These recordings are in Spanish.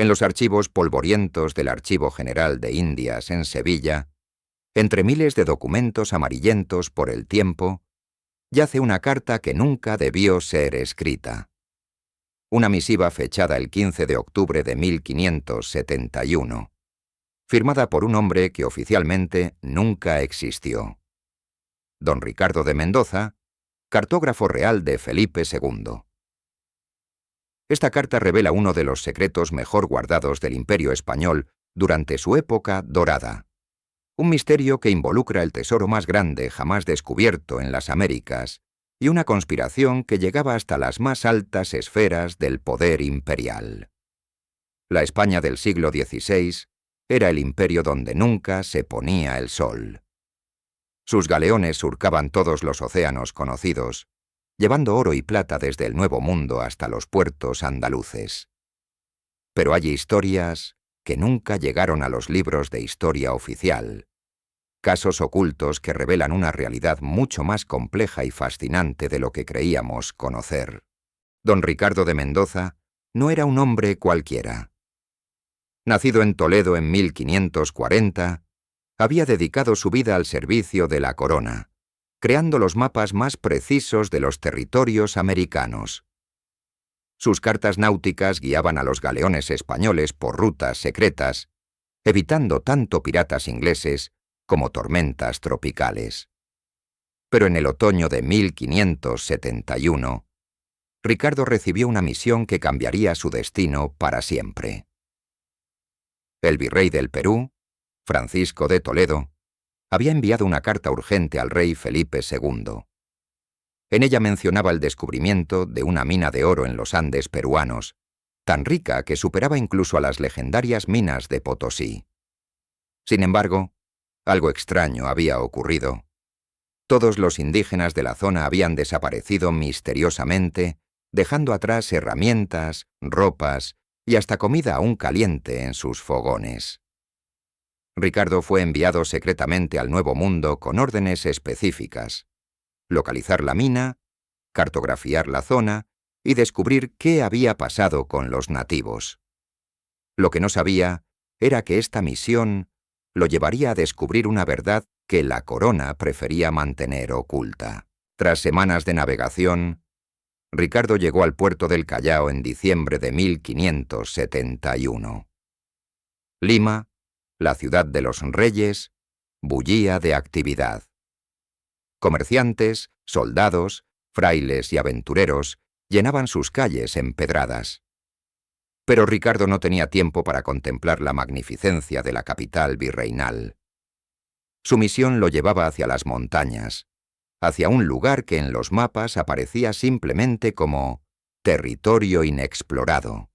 En los archivos polvorientos del Archivo General de Indias en Sevilla, entre miles de documentos amarillentos por el tiempo, yace una carta que nunca debió ser escrita. Una misiva fechada el 15 de octubre de 1571, firmada por un hombre que oficialmente nunca existió. Don Ricardo de Mendoza, cartógrafo real de Felipe II. Esta carta revela uno de los secretos mejor guardados del Imperio español durante su época dorada. Un misterio que involucra el tesoro más grande jamás descubierto en las Américas y una conspiración que llegaba hasta las más altas esferas del poder imperial. La España del siglo XVI era el imperio donde nunca se ponía el sol. Sus galeones surcaban todos los océanos conocidos, llevando oro y plata desde el Nuevo Mundo hasta los puertos andaluces. Pero hay historias que nunca llegaron a los libros de historia oficial, casos ocultos que revelan una realidad mucho más compleja y fascinante de lo que creíamos conocer. Don Ricardo de Mendoza no era un hombre cualquiera. Nacido en Toledo en 1540, había dedicado su vida al servicio de la corona, creando los mapas más precisos de los territorios americanos. Sus cartas náuticas guiaban a los galeones españoles por rutas secretas, evitando tanto piratas ingleses como tormentas tropicales. Pero en el otoño de 1571, Ricardo recibió una misión que cambiaría su destino para siempre. El virrey del Perú, Francisco de Toledo, había enviado una carta urgente al rey Felipe II. En ella mencionaba el descubrimiento de una mina de oro en los Andes peruanos, tan rica que superaba incluso a las legendarias minas de Potosí. Sin embargo, algo extraño había ocurrido. Todos los indígenas de la zona habían desaparecido misteriosamente, dejando atrás herramientas, ropas y hasta comida aún caliente en sus fogones. Ricardo fue enviado secretamente al Nuevo Mundo con órdenes específicas: localizar la mina, cartografiar la zona y descubrir qué había pasado con los nativos. Lo que no sabía era que esta misión lo llevaría a descubrir una verdad que la corona prefería mantener oculta. Tras semanas de navegación, Ricardo llegó al puerto del Callao en diciembre de 1571. Lima, la ciudad de los reyes, bullía de actividad. Comerciantes, soldados, frailes y aventureros llenaban sus calles empedradas. Pero Ricardo no tenía tiempo para contemplar la magnificencia de la capital virreinal. Su misión lo llevaba hacia las montañas, hacia un lugar que en los mapas aparecía simplemente como territorio inexplorado.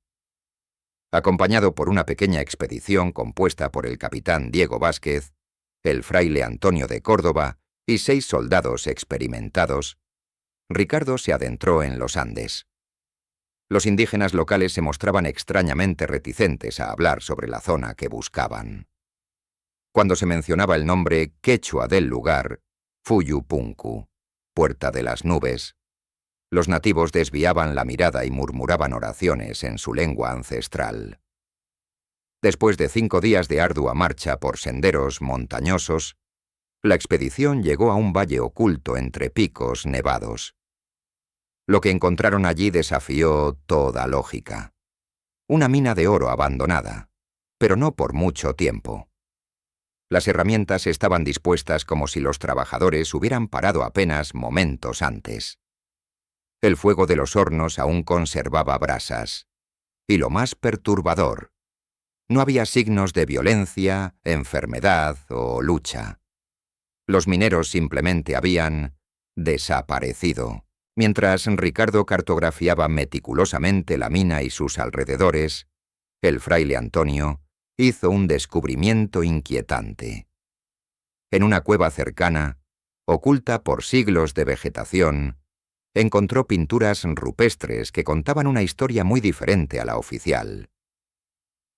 Acompañado por una pequeña expedición compuesta por el capitán Diego Vázquez, el fraile Antonio de Córdoba y 6 soldados experimentados, Ricardo se adentró en los Andes. Los indígenas locales se mostraban extrañamente reticentes a hablar sobre la zona que buscaban. Cuando se mencionaba el nombre quechua del lugar, Fuyupunku, Puerta de las Nubes, los nativos desviaban la mirada y murmuraban oraciones en su lengua ancestral. Después de 5 días de ardua marcha por senderos montañosos, la expedición llegó a un valle oculto entre picos nevados. Lo que encontraron allí desafió toda lógica. Una mina de oro abandonada, pero no por mucho tiempo. Las herramientas estaban dispuestas como si los trabajadores hubieran parado apenas momentos antes. El fuego de los hornos aún conservaba brasas. Y lo más perturbador, no había signos de violencia, enfermedad o lucha. Los mineros simplemente habían desaparecido. Mientras Ricardo cartografiaba meticulosamente la mina y sus alrededores, el fraile Antonio hizo un descubrimiento inquietante. En una cueva cercana, oculta por siglos de vegetación, encontró pinturas rupestres que contaban una historia muy diferente a la oficial.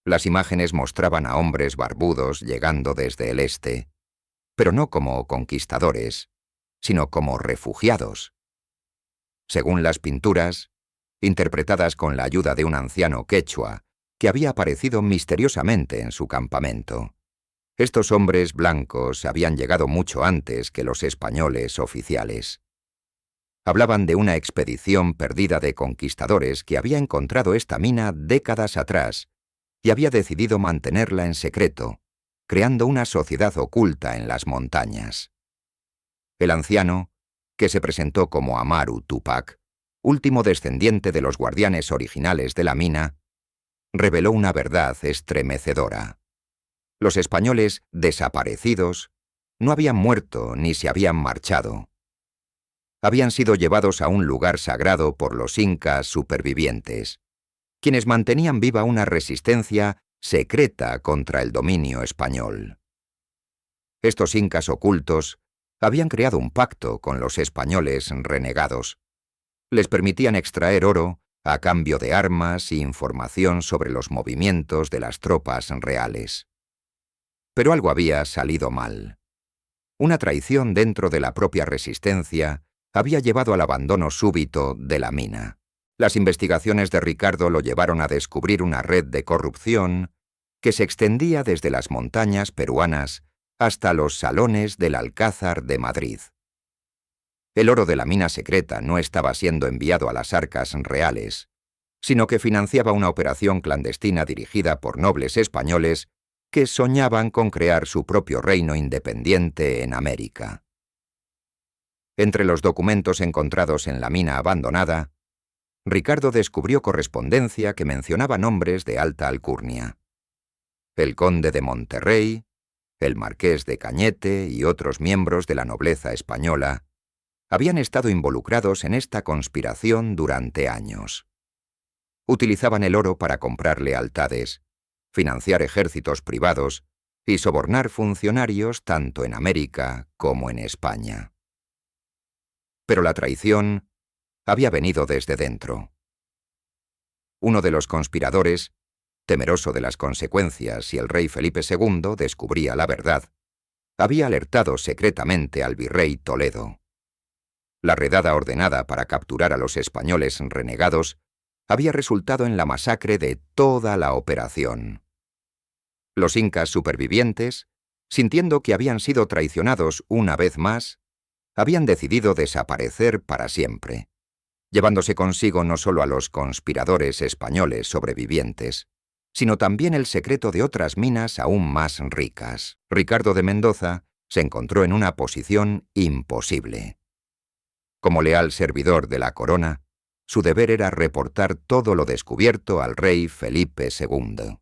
Las imágenes mostraban a hombres barbudos llegando desde el este, pero no como conquistadores, sino como refugiados. Según las pinturas, interpretadas con la ayuda de un anciano quechua que había aparecido misteriosamente en su campamento. Estos hombres blancos habían llegado mucho antes que los españoles oficiales. Hablaban de una expedición perdida de conquistadores que había encontrado esta mina décadas atrás y había decidido mantenerla en secreto, creando una sociedad oculta en las montañas. El anciano, que se presentó como Amaru Tupac, último descendiente de los guardianes originales de la mina, reveló una verdad estremecedora. Los españoles desaparecidos no habían muerto ni se habían marchado. Habían sido llevados a un lugar sagrado por los incas supervivientes, quienes mantenían viva una resistencia secreta contra el dominio español. Estos incas ocultos habían creado un pacto con los españoles renegados. Les permitían extraer oro a cambio de armas e información sobre los movimientos de las tropas reales. Pero algo había salido mal. Una traición dentro de la propia resistencia había llevado al abandono súbito de la mina. Las investigaciones de Ricardo lo llevaron a descubrir una red de corrupción que se extendía desde las montañas peruanas hasta los salones del Alcázar de Madrid. El oro de la mina secreta no estaba siendo enviado a las arcas reales, sino que financiaba una operación clandestina dirigida por nobles españoles que soñaban con crear su propio reino independiente en América. Entre los documentos encontrados en la mina abandonada, Ricardo descubrió correspondencia que mencionaba nombres de alta alcurnia. El conde de Monterrey, el marqués de Cañete y otros miembros de la nobleza española habían estado involucrados en esta conspiración durante años. Utilizaban el oro para comprar lealtades, financiar ejércitos privados y sobornar funcionarios tanto en América como en España. Pero la traición había venido desde dentro. Uno de los conspiradores, temeroso de las consecuencias si el rey Felipe II descubría la verdad, había alertado secretamente al virrey Toledo. La redada ordenada para capturar a los españoles renegados había resultado en la masacre de toda la operación. Los incas supervivientes, sintiendo que habían sido traicionados una vez más, habían decidido desaparecer para siempre, llevándose consigo no solo a los conspiradores españoles sobrevivientes, sino también el secreto de otras minas aún más ricas. Ricardo de Mendoza se encontró en una posición imposible. Como leal servidor de la corona, su deber era reportar todo lo descubierto al rey Felipe II.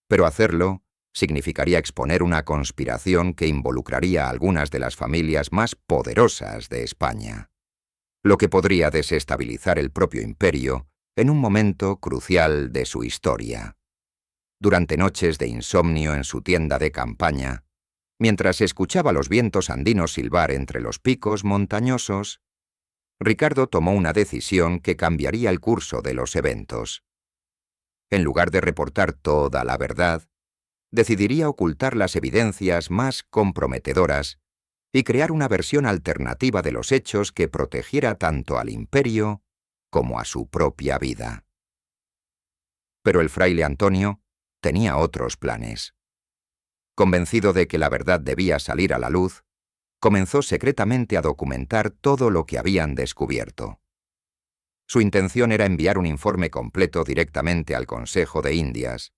Pero hacerlo significaría exponer una conspiración que involucraría a algunas de las familias más poderosas de España, lo que podría desestabilizar el propio imperio en un momento crucial de su historia. Durante noches de insomnio en su tienda de campaña, mientras escuchaba los vientos andinos silbar entre los picos montañosos, Ricardo tomó una decisión que cambiaría el curso de los eventos. En lugar de reportar toda la verdad, decidiría ocultar las evidencias más comprometedoras y crear una versión alternativa de los hechos que protegiera tanto al imperio como a su propia vida. Pero el fraile Antonio tenía otros planes. Convencido de que la verdad debía salir a la luz, comenzó secretamente a documentar todo lo que habían descubierto. Su intención era enviar un informe completo directamente al Consejo de Indias,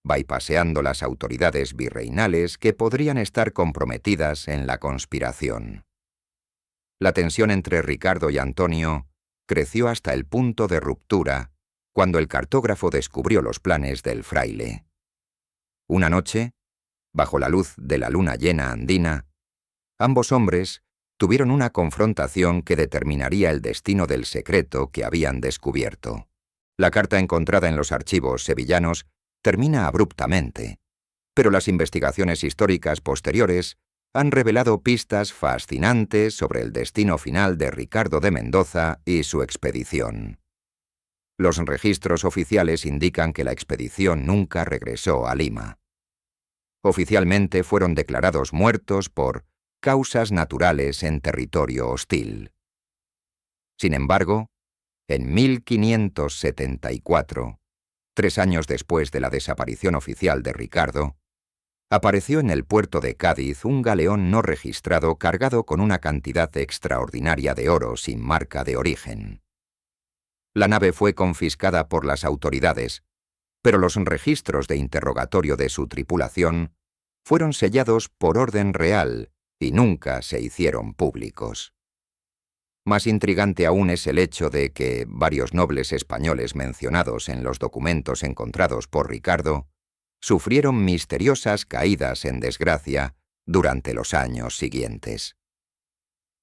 bypaseando las autoridades virreinales que podrían estar comprometidas en la conspiración. La tensión entre Ricardo y Antonio creció hasta el punto de ruptura cuando el cartógrafo descubrió los planes del fraile. Una noche, bajo la luz de la luna llena andina, ambos hombres tuvieron una confrontación que determinaría el destino del secreto que habían descubierto. La carta encontrada en los archivos sevillanos termina abruptamente, pero las investigaciones históricas posteriores han revelado pistas fascinantes sobre el destino final de Ricardo de Mendoza y su expedición. Los registros oficiales indican que la expedición nunca regresó a Lima. Oficialmente fueron declarados muertos por causas naturales en territorio hostil. Sin embargo, en 1574, 3 años después de la desaparición oficial de Ricardo, apareció en el puerto de Cádiz un galeón no registrado cargado con una cantidad extraordinaria de oro sin marca de origen. La nave fue confiscada por las autoridades, pero los registros de interrogatorio de su tripulación fueron sellados por orden real y nunca se hicieron públicos. Más intrigante aún es el hecho de que varios nobles españoles mencionados en los documentos encontrados por Ricardo sufrieron misteriosas caídas en desgracia durante los años siguientes.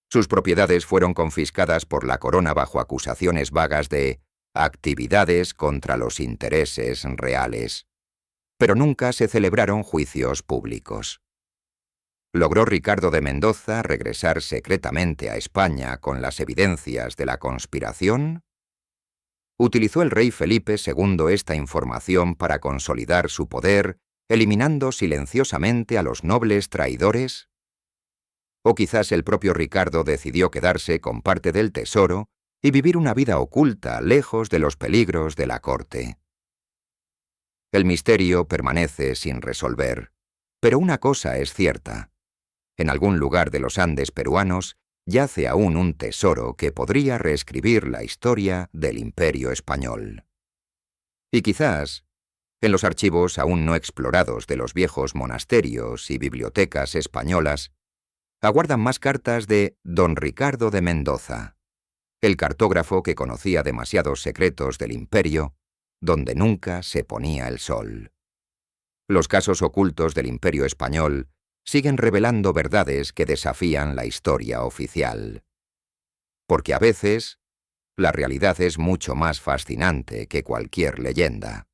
Sus propiedades fueron confiscadas por la corona bajo acusaciones vagas de actividades contra los intereses reales, pero nunca se celebraron juicios públicos. ¿Logró Ricardo de Mendoza regresar secretamente a España con las evidencias de la conspiración? ¿Utilizó el rey Felipe II esta información para consolidar su poder, eliminando silenciosamente a los nobles traidores? ¿O quizás el propio Ricardo decidió quedarse con parte del tesoro y vivir una vida oculta, lejos de los peligros de la corte? El misterio permanece sin resolver, pero una cosa es cierta. En algún lugar de los Andes peruanos yace aún un tesoro que podría reescribir la historia del Imperio español. Y quizás, en los archivos aún no explorados de los viejos monasterios y bibliotecas españolas, aguardan más cartas de don Ricardo de Mendoza, el cartógrafo que conocía demasiados secretos del imperio, donde nunca se ponía el sol. Los casos ocultos del Imperio español siguen revelando verdades que desafían la historia oficial. Porque a veces, la realidad es mucho más fascinante que cualquier leyenda.